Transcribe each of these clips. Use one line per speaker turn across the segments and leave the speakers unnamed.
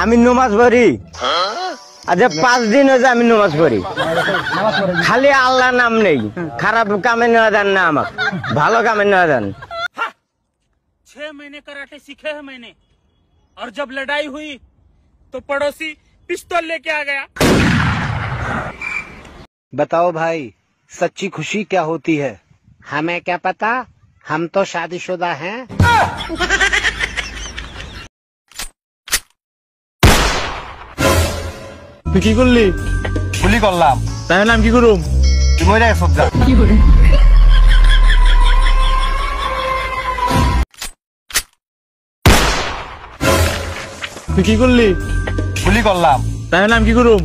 আমি নমাজ পড়ি। আচ্ছা 5 দিন হয়েছে আমি নমাজ পড়ি, খালি আল্লাহ নাম নেই। খারাপ কামে নেওয়া দেন না, আমাকে ভালো কামে নেওয়া দেন।
6 महीने कराटे सीखे हैं मैंने, और जब लड़ाई हुई तो पड़ोसी पिस्तौल लेके आ गया।
बताओ भाई, सच्ची खुशी क्या होती है? हमें क्या पता, हम तो शादीशुदा हैं।
তুই কি করলি?
গুলি করলাম।
তাই নাম কি করুম?
তুই মরে গেছ যা।
তুই কি করলি?
গুলি করলাম।
তাই নাম কি করুম?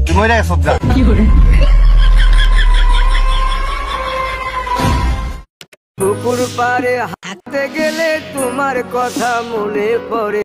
তুই মরে গেছ যা।
পুকুর পাড়ে হাঁটতে গেলে তোমার কথা মনে পড়ে।